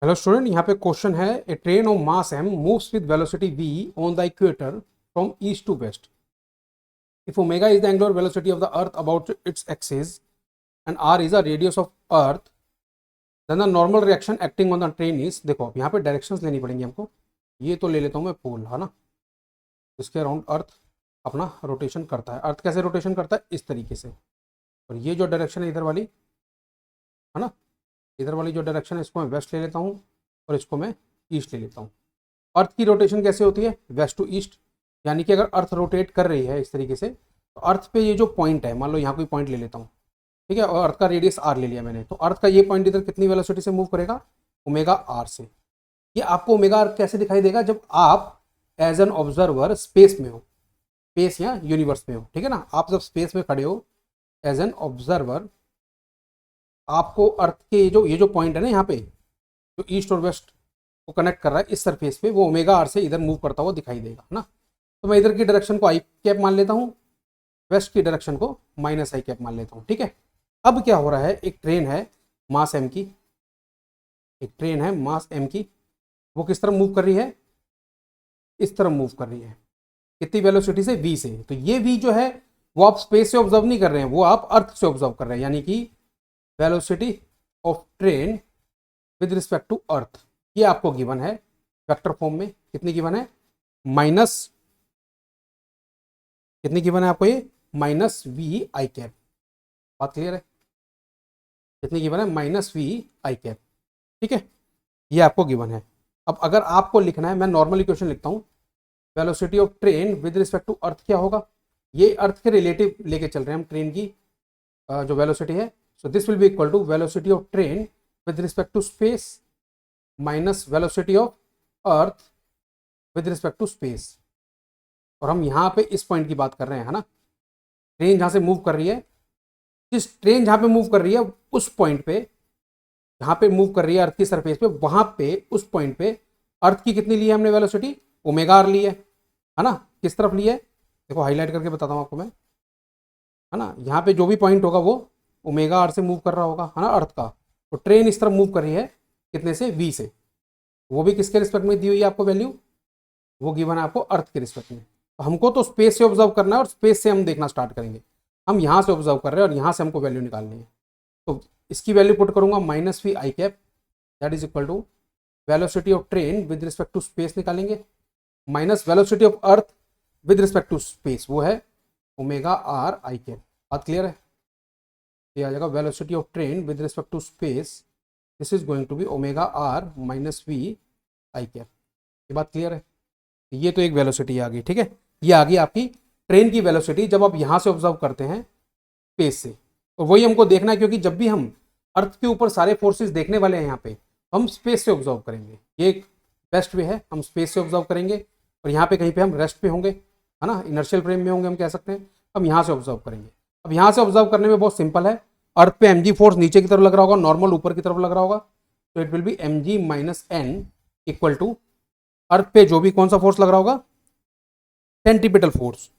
Hello student, यहाँ पे question है a train of mass m moves with velocity v on the equator from east to west. If omega is the angular velocity of the earth about its axis and r is the radius of earth, then the normal reaction acting on the train is. देखो अब यहाँ पे directions लेनी पड़ेंगी हमको. ये तो ले लेता हूँ मैं पोल, है ना, इसके अराउंड अर्थ अपना रोटेशन करता है. अर्थ कैसे रोटेशन करता है? इस तरीके से. और ये जो डायरेक्शन है इधर वाली, है ना, इधर वाली जो डायरेक्शन है इसको मैं वेस्ट ले लेता हूँ और इसको मैं ईस्ट ले लेता हूँ. अर्थ की रोटेशन कैसे होती है? West to east. यानी कि अगर अर्थ रोटेट कर रही है इस तरीके से तो अर्थ पे ये जो पॉइंट है, मान लो यहाँ कोई पॉइंट ले लेता हूँ, ठीक है, और अर्थ का रेडियस आर ले लिया मैंने, तो अर्थ का ये पॉइंट इधर कितनी वेलोसिटी से मूव करेगा? ओमेगा आर से. ये आपको ओमेगा आर कैसे दिखाई देगा? जब आप एज एन ऑब्जर्वर स्पेस में हो, स्पेस या यूनिवर्स में हो, ठीक है ना. आप जब स्पेस में खड़े हो एज एन ऑब्जर्वर, आपको अर्थ के ये जो पॉइंट है ना यहाँ पे, जो ईस्ट और वेस्ट को कनेक्ट कर रहा है इस सरफेस पे, वो ओमेगा आर से इधर मूव करता हुआ दिखाई देगा ना. तो मैं इधर की डायरेक्शन को आई कैप मान लेता हूँ, वेस्ट की डायरेक्शन को माइनस आई कैप मान लेता हूँ. ठीक है. अब क्या हो रहा है, एक ट्रेन है मास एम की, एक ट्रेन है मास एम की, वो किस तरफ मूव कर रही है? इस तरफ मूव कर रही है. कितनी वेलोसिटी से? v से. तो ये v जो है वो आप स्पेस से ऑब्जर्व नहीं कर रहे हैं, वो आप अर्थ से ऑब्जर्व कर रहे हैं. यानी कि velocity of train with respect to earth, ये आपको गिवन है वेक्टर फॉर्म में. कितनी गिवन है? माइनस, कितनी गिवन है आपको? ये माइनस वी आई कैप. बात क्लियर है? कितनी गिवन है? Minus v i cap. ठीक है, ये आपको गिवन है. अब अगर आपको लिखना है, मैं नॉर्मल इक्वेशन लिखता हूँ. Velocity of train with respect to earth क्या होगा? ये अर्थ के रिलेटिव लेके चल रहे हैं हम ट्रेन की जो वेलोसिटी है. So this will be equal to velocity of train with respect to space minus velocity of earth with respect to space. और हम यहाँ पे इस पॉइंट की बात कर रहे हैं, है ना. ट्रेन जहाँ से मूव कर रही है, जिस ट्रेन जहाँ पे मूव कर रही है उस पॉइंट पे, जहाँ पे मूव कर रही है अर्थ की सरफेस पे, वहाँ पे उस पॉइंट पे अर्थ की कितनी ली है हमने वेलोसिटी? ओमेगा आर ली है ना. किस तरफ ली है? देखो हाईलाइट करके बताता हूँ आपको मैं, है ना. यहाँ पे जो भी पॉइंट होगा वो ओमेगा आर से मूव कर रहा होगा, है ना, अर्थ का. तो ट्रेन इस तरफ मूव कर रही है कितने से? वी से. वो भी किसके रिस्पेक्ट में दी हुई है आपको वैल्यू? वो गिवन है आपको अर्थ के रिस्पेक्ट में. तो हमको तो स्पेस से ऑब्जर्व करना है और स्पेस से हम देखना स्टार्ट करेंगे. हम यहाँ से ऑब्जर्व कर रहे हैं और यहाँ से हमको वैल्यू निकालनी है. तो इसकी वैल्यू पुट करूंगा minus v i cap, that is equal to velocity of train with respect to space निकालेंगे, minus velocity of earth with respect to space, वो है ओमेगा आर आई कैप. बात क्लियर है? ये आ जाएगा velocity of train with respect to space, this is going to be omega r minus v i cap. ये बात clear है? ये तो एक वेलोसिटी आ गई. ठीक है, ये आ गई आपकी ट्रेन की वेलोसिटी जब आप यहाँ से ऑब्जर्व करते हैं स्पेस से. और वही हमको देखना है, क्योंकि जब भी हम अर्थ के ऊपर सारे फोर्सेस देखने वाले हैं यहाँ पे, हम स्पेस से ऑब्जर्व करेंगे. ये एक बेस्ट वे है, हम स्पेस से ऑब्जर्व करेंगे. और यहाँ पे कहीं पे हम रेस्ट पे होंगे, है ना, इनर्शियल फ्रेम में होंगे, हम कह सकते हैं. हम यहाँ से ऑब्जर्व करेंगे. अब यहाँ से ऑब्जर्व करने में बहुत सिंपल है. अर्थ पे एम जी फोर्स नीचे की तरफ लग रहा होगा, नॉर्मल ऊपर की तरफ लग रहा होगा. तो it will be m g minus n equal to earth पे जो भी कौन सा फोर्स लग रहा होगा? Centripetal force.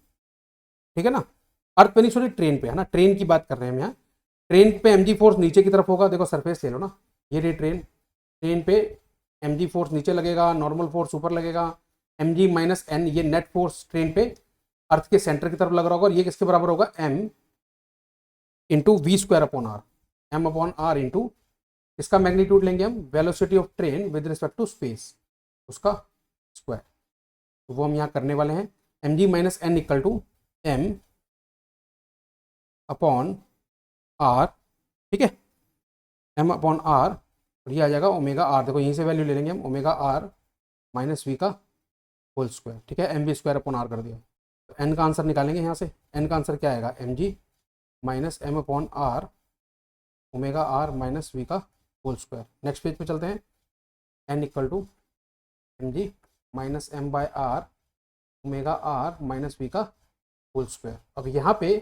ठीक है ना. अर्थ पे नहीं, सॉरी, ट्रेन पे, है ना. ट्रेन की बात कर रहे हैं हम यहाँ. ट्रेन पे एमजी फोर्स नीचे की तरफ होगा. देखो सरफेस ले लो ना, ये रही ट्रेन. ट्रेन पे एमजी फोर्स नीचे लगेगा, नॉर्मल फोर्स ऊपर लगेगा. एमजी माइनस एन, ये नेट फोर्स ट्रेन पे अर्थ के सेंटर की तरफ लग रहा होगा. और ये किसके बराबर होगा? M into v square upon r. M upon r into इसका मैग्नीट्यूड लेंगे हम, velocity of train with respect to space, उसका स्क्वायर. तो वो हम यहाँ करने वाले हैं. M g minus n equal to m upon r. ठीक है, एम अपॉन आर, और ये आ जाएगा ओमेगा आर. देखो यहीं से वैल्यू ले लेंगे हम, ओमेगा आर माइनस वी का होल स्क्वायर. ठीक है, m v square upon r कर दिया. तो एन का आंसर निकालेंगे यहाँ से. एन का आंसर क्या आएगा? M g minus m upon r omega r minus v का होल स्क्वायर. नेक्स्ट पेज पे चलते हैं. N equal to m g minus m by r omega r minus v का होल स्क्वायर. अब यहाँ पे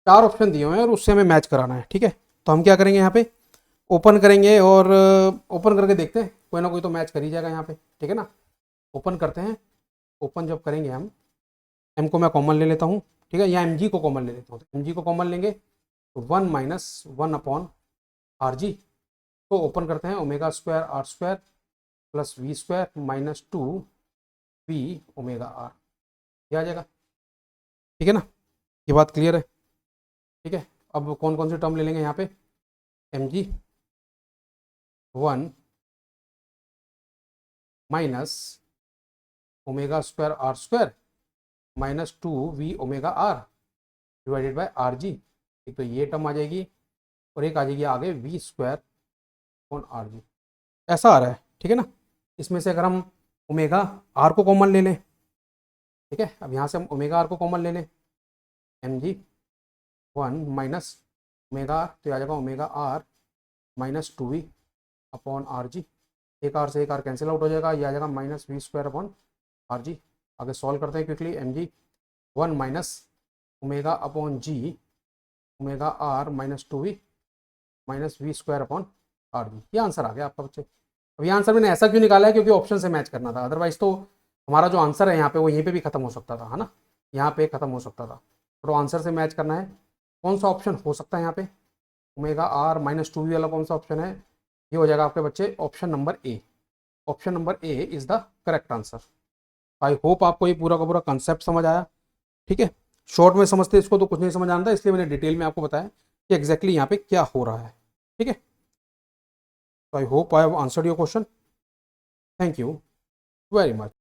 4 ऑप्शन दिए हुए हैं और उससे हमें मैच कराना है. ठीक है, तो हम क्या करेंगे, यहाँ पे ओपन करेंगे और ओपन करके देखते हैं, कोई ना कोई तो मैच कर ही जाएगा यहाँ पे. ठीक है ना. ओपन करते हैं. ओपन जब करेंगे हम, एम को मैं कॉमन ले लेता हूँ. ठीक है, यहाँ एम जी को कॉमन ले लेता हूँ. तो एम जी को कॉमन लेंगे तो 1 माइनस 1 अपॉन आर जी. तो ओपन करते हैं, omega square r square plus v square minus 2v omega r, ये आ जाएगा। ठीक है ना, ये बात क्लियर है। ठीक है, अब कौन कौन सी टर्म ले लेंगे यहाँ पे, mg 1 minus omega square r square minus 2v omega r divided by r g. एक तो ये टर्म आ जाएगी और एक आ जाएगी आगे v square on r g, ऐसा आ रहा है। ठीक है ना, इसमें से अगर हम ओमेगा आर को कॉमन ले लें, ठीक है, अब यहाँ से हम ओमेगा आर को कॉमन ले लें, mg 1 माइनस ओमेगा आर, तो आ जाएगा omega r minus 2v upon r g. एक आर से एक आर कैंसिल आउट हो जाएगा, ये आ जाएगा minus v square upon r g. आगे सॉल्व करते हैं quickly, mg 1 minus omega upon g omega r minus 2v minus v square upon r g. ये आंसर आ गया आपका बच्चे। अब ये आंसर मैंने ऐसा क्यों निकाला है, क्योंकि ऑप्शन से मैच करना था, अदरवाइज तो हमारा जो आंसर है यहाँ पे वो यहीं पे भी खत्म हो सकता था, है ना, यहाँ पे खत्म हो सकता था। तो आंसर से मैच करना है, कौन सा ऑप्शन हो सकता है यहाँ पे, ओमेगा आर माइनस 2v वाला कौन सा ऑप्शन है, ये हो जाएगा आपके बच्चे option number A. Option number A is the correct answer. I hope आपको ये पूरा का पूरा कंसेप्ट समझ आया। ठीक है, शॉर्ट में समझते इसको तो कुछ नहीं समझ आता, इसलिए मैंने डिटेल में आपको बताया कि एग्जैक्टली यहाँ पे क्या हो रहा है। ठीक है, तो I hope I have answered your question. Thank you very much.